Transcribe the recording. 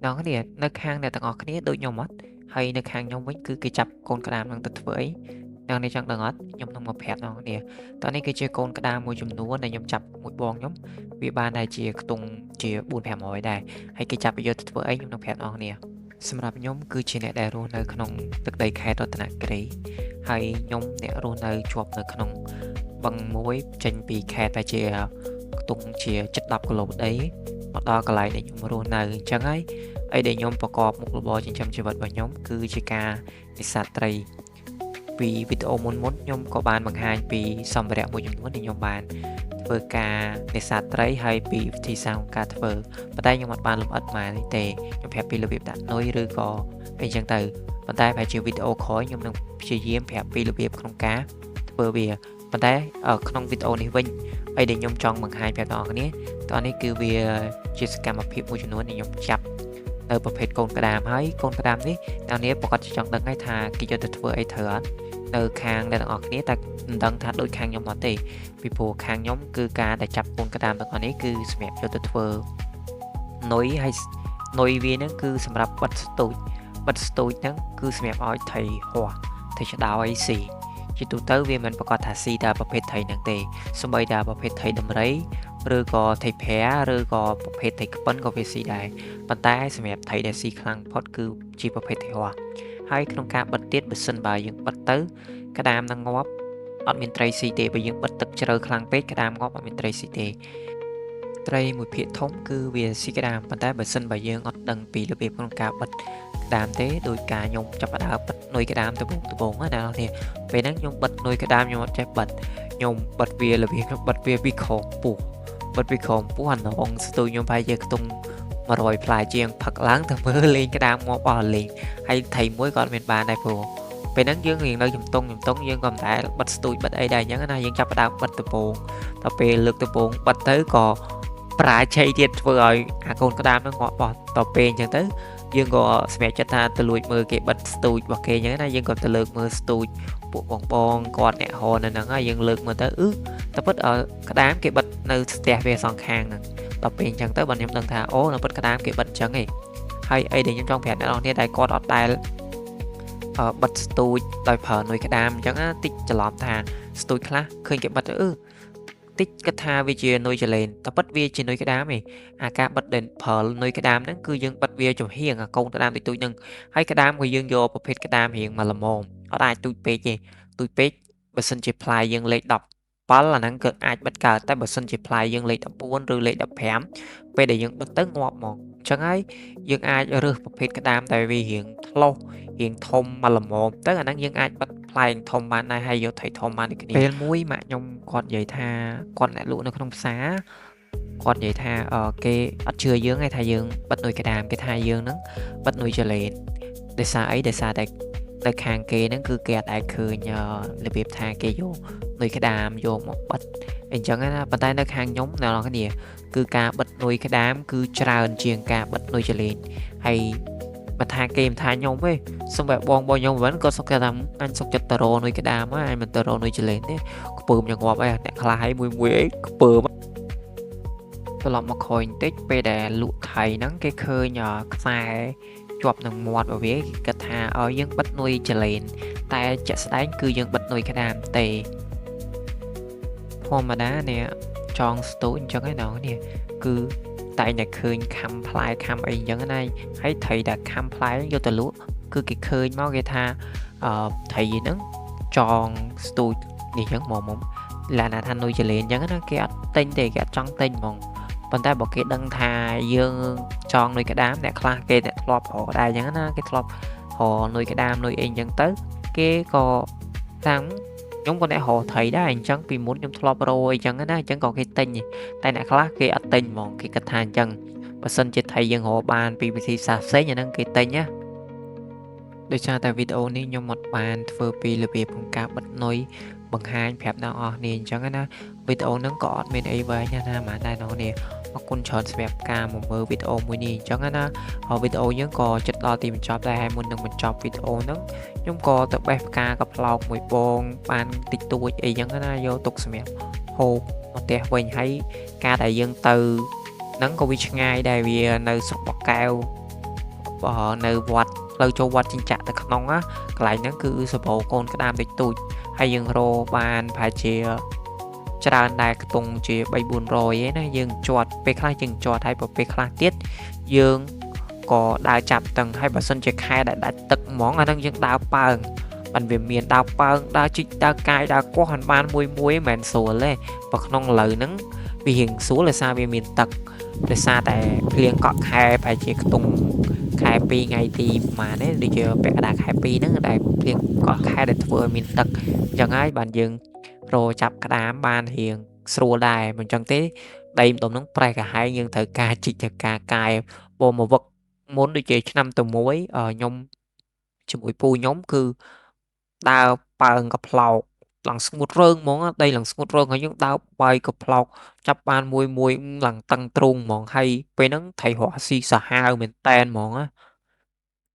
đó cái này nơi khang này tặng ngọt cái đôi nhau mất hay nơi khang nhau với cứ cái chập con cái đam đang tật với đang đi chẳng đằng ớt nhóm thông một phép nó nè tao này cái chơi con cái đam môi chùm núa này nhóm chập một bong nhóm vì ba này chỉ tung chỉ buồn phèm hỏi đây hay cái chập bây giờ tật với nhóm thông phép nó nèสำหรับnhóm cứ chỉ nè đại luôn nơi khungตึกใดแค่รถหนักกรีให้nhóm nè luôn nơi chụp nơi khung bằng mối tranh bịแค่แต่chỉ tung chỉ chất đập của lỗ đấy hoặc đó cái lại để nhóm luôn nơi chẳng ấy ấy để nhóm ประกอบ một lô bò trên trămชีวิต và nhóm cứ chỉ ca để sát tây ពីវីដេអូមុនខ្ញុំក៏បានបង្ហាញពីសម្ភារៈមួយចំនួនដែលខ្ញុំបានធ្វើការនេសាទត្រីហើយពីវិធីសាស្ត្រការធ្វើប៉ុន្តែខ្ញុំអត់បានលម្អិតមកទេខ្ញុំប្រាប់ពីរបៀបដាក់នុយឬក៏អីចឹងទៅប៉ុន្តែប្រហែលជាវីដេអូក្រោយខ្ញុំនឹងព្យាយាមប្រាប់ពីរបៀបក្នុងការធ្វើវាប៉ុន្តែក្នុងវីដេអូនេះវិញអីដែលខ្ញុំចង់បង្ហាញប្រាប់បងប្អូនគ្នាតោះនេះគឺវាជាសកម្មភាពមួយចំនួនដែលខ្ញុំចាប់នៅប្រភេទកូនក្តាមហើយកូនក្តាមនេះតើនេះប្រកាសចង់ដឹងហើយថាគេយកទៅធ្វើអីត្រូវអត់ នៅខាងអ្នកទាំងអស់គ្នាតែមិនដឹងថាដូចខាងខ្ញុំអត់ទេពីព្រោះខាងខ្ញុំគឺការដែលចាប់កូនក្តាមទាំងអស់នេះគឺសម្រាប់យកទៅធ្វើនុយហើយនុយវាហ្នឹងគឺសម្រាប់បិទស្ទូចហ្នឹងគឺសម្រាប់ឲ្យថៃហោះថៃឆ្ដោឲ្យស៊ីជាទូទៅវាមិនប្រកាសថាស៊ីតែប្រភេទថៃហ្នឹងទេសូម្បីតែប្រភេទថៃដំរីឬក៏ថៃប្រាឬក៏ប្រភេទថៃក្ពិនក៏វាស៊ីដែរប៉ុន្តែសម្រាប់ថៃដែលស៊ីខ្លាំងផុតគឺជាប្រភេទថៃហោះ ហើយក្នុងការបិទទៀតបើសិនបើយើងបិទទៅក្តាមនឹងងាប់អត់មានត្រីស៊ីទេបើយើងបិទទឹកជ្រៅខ្លាំងពេកក្តាមងាប់អត់មានត្រីស៊ីទេត្រីមួយភាគធំគឺវាស៊ីក្តាមប៉ុន្តែបើសិនបើយើងអត់ដឹងពីរបៀបក្នុងការបិទក្តាមទេដោយការខ្ញុំចាប់ផ្ដើមបិទនុយក្តាមទៅបងណាដល់នេះពេលហ្នឹងខ្ញុំបិទនុយក្តាមខ្ញុំអត់ចេះបិទខ្ញុំបិទវារបៀបខ្ញុំបិទវាពីខំពុះបិទពីខំពុះអានងស្ទូខ្ញុំប្រហែលជាខ្ទង់ 100 ផ្លែជាងផឹកឡើងទៅមើលលេងក្តាមងាប់អស់លេងហើយថៃមួយក៏អត់មានបានដែរព្រោះពេលហ្នឹងយើងរៀងនៅជំទង់យើងក៏មិនដែលបិទស្ទូចបិទអីដែរអញ្ចឹងណាយើងចាប់ផ្ដើមបិទដំបូងដល់ពេលលើកដំបូងបិទទៅក៏ប្រាជ័យទៀតធ្វើឲ្យអាកូនក្តាមហ្នឹងងាប់បោះដល់ពេលអញ្ចឹងទៅយើងក៏សម្រេចចិត្តថាទៅលួចមើលគេបិទស្ទូចរបស់គេអញ្ចឹងណាយើងក៏ទៅលើកមើលស្ទូចពួកបងគាត់អ្នកហោនៅហ្នឹងហើយយើងលើកមើលទៅតែពិតក្តាមគេបិទនៅស្ទះវាសងខាងហ្នឹង ដល់ពេលអញ្ចឹងទៅបងខ្ញុំដឹងថាអូនៅពិតក្តាមគេបិទអញ្ចឹងឯងហើយអីដែលខ្ញុំចង់ប្រាប់អ្នកនរគ្នាដែលគាត់អត់ដែលបិទស្ទូចដោយប្រើនុយក្តាមអញ្ចឹងណាតិចច្រឡំថាស្ទូចខ្លះឃើញគេបិទទៅតិចគិតថាវាជានុយចលែនតែពិតវាជានុយក្តាមឯងអាការបិទដែលប្រើនុយក្តាមហ្នឹងគឺយើងបិទវាចំហៀងអាកូនក្តាមតិចតួចហ្នឹងហើយក្តាមក៏យើងយកប្រភេទក្តាមរៀងមកល្មមអត់អាចទូចពេកទេទូចពេកបើសិនជាផ្លែយើងលេខ 10 អាហ្នឹងគឺអាចបិទកើតតែបើសិនជាផ្លែយើងលេខ 14 ឬលេខ 15 ពេលដែលយើងបិទទៅងាប់ហ្មងអញ្ចឹងហើយយើងអាចរើសប្រភេទក្តាមតែវារៀងថ្លោះរៀងធំមកល្មមទៅអាហ្នឹងយើងអាចបិទផ្លែធំបានដែរហើយយកថៃធំបានដូចគ្នាពេលមួយម៉ាក់ខ្ញុំគាត់និយាយថាគាត់អ្នកលក់នៅក្នុងផ្សារគាត់និយាយថាគេអត់ជឿយើងទេថាយើងបិទនុយក្តាមគេថាយើងហ្នឹងបិទនុយចលែនដោយសារអីដោយសារតែនៅខាងគេហ្នឹងគឺគេអត់អាចឃើញរបៀបថាគេយក នុយក្តាមយកមកបិទអញ្ចឹងណាប៉ុន្តែនៅខាងខ្ញុំអ្នកនរគ្នាគឺការបិទនុយក្តាមគឺច្រើនជាងការបិទនុយចលែនហើយបើថាគេមិនថាខ្ញុំទេសូម្បីបងខ្ញុំវិញក៏សុខចិត្តថាអញសុខចិត្តតរនុយក្តាមហើយអញមិនតរនុយចលែនទេខ្ពើមយ៉ាងងាប់អីអ្នកខ្លះហើយមួយអីខ្ពើមត្រឡប់មកក្រោយបន្តិចពេលដែលលក់ថៃហ្នឹងគេឃើញខ្សែជាប់នឹងមាត់របស់វាគេគិតថាឲ្យយើងបិទនុយចលែនតែជាក់ស្ដែងគឺយើងបិទនុយក្តាមទេ ធម្មតានេះចងស្ទូចអញ្ចឹងឯណោះនេះគឺតែតែឃើញខំផ្លែខំអីអញ្ចឹងណាហើយថៃតែខំផ្លែយកទៅលក់គឺគេឃើញមកគេថាថៃហ្នឹងចងស្ទូចនេះអញ្ចឹងមកឡានថានុយចលែនអញ្ចឹងណាគេអត់ទិញទេគេអត់ចង់ទិញហ្មងប៉ុន្តែបើគេដឹងថាយើងចងនុយក្តាមអ្នកខ្លះគេអ្នកធ្លាប់រកដែរអញ្ចឹងណាគេធ្លាប់រកនុយក្តាមនុយអីអញ្ចឹងទៅគេក៏តាម ខ្ញុំក៏អ្នករកថៃដែរអញ្ចឹងពីមុនខ្ញុំធ្លាប់រកអីចឹងណាអញ្ចឹងក៏គេទិញតែអ្នកខ្លះគេអត់ទិញហ្មងគេគិតថាអញ្ចឹងបើសិនជាថៃយើងរកបានពីវិធីសាស្ត្រផ្សេងអាហ្នឹងគេទិញណាដោយសារតែវីដេអូនេះខ្ញុំអត់បានធ្វើពីរបៀបក្នុងការបិទនុយបង្ហាញប្រាប់អ្នកនរគ្នាអញ្ចឹងណាវីដេអូហ្នឹងក៏អត់មានអីវែងណាស់ដែរអ្នកនរគ្នាអរគុណច្រើនសម្រាប់ការមកមើលវីដេអូមួយនេះអញ្ចឹងណាហើយវីដេអូយើងក៏ជិតដល់ទីបញ្ចប់ដែរហើយមុននឹងបញ្ចប់វីដេអូហ្នឹងខ្ញុំក៏ទៅបេះផ្កាកប្លោកមួយបងបានតិចតួចអីចឹងណាយកទុកសម្រាប់ហូបមកផ្ទះវិញហើយការដែលយើងទៅហ្នឹងក៏វាឆ្ងាយដែរវានៅស្រុកបកកែវ នៅវត្តផ្លូវចូលវត្តចិញ្ចាក់ទៅក្នុងណាកន្លែងហ្នឹងគឺសម្បូរកូនក្តាមតិចតួចហើយយើងរកបានប្រហែលជាច្រើនដែរខ្ទង់ជា300-400ឯណាយើងជាត់ពេលខ្លះយើងជាត់ហើយពេលខ្លះទៀតយើងក៏ដើរចាប់ទាំងហើយបើសិនជាខែដែលដាច់ទឹកហ្មងអាហ្នឹងយើងដើរប៉ើងបានវាមានដើរប៉ើងដើរជីកដើរកាយដើរកោះមិនបានមួយមិនមែនស្រួលទេបើក្នុងឥឡូវហ្នឹងវារៀងស្រួលដោយសារវាមានទឹកដោយសារតែភ្លៀងកក់ខែប្រហែលជាខ្ទង់ខែ2ថ្ងៃទីប្រហែលនេះដូចជាពាក់កណ្ដាលខែ2ហ្នឹងដែលភ្លៀងកក់ខែដែលធ្វើឲ្យមានទឹកអញ្ចឹងហើយបានយើងរកចាប់ក្តាមបានរៀងស្រួលដែរមិនអញ្ចឹងទេដីម្ដុំហ្នឹងប្រេះកាហាយយើងត្រូវការជីកត្រូវការកាយបមកវឹកមុនដូចជាឆ្នាំទៅមួយខ្ញុំជាមួយពូខ្ញុំគឺដើរប៉ើងកប្លោកឡើងស្ងួតរើងហ្មងដីឡើងស្ងួតរើងហើយយើងដើរបាយកប្លោកចាប់បានមួយឡើងតឹងទ្រូងហ្មងហើយពេលហ្នឹងត្រីរស់ស៊ីសាហាវមែនតែនហ្មងណា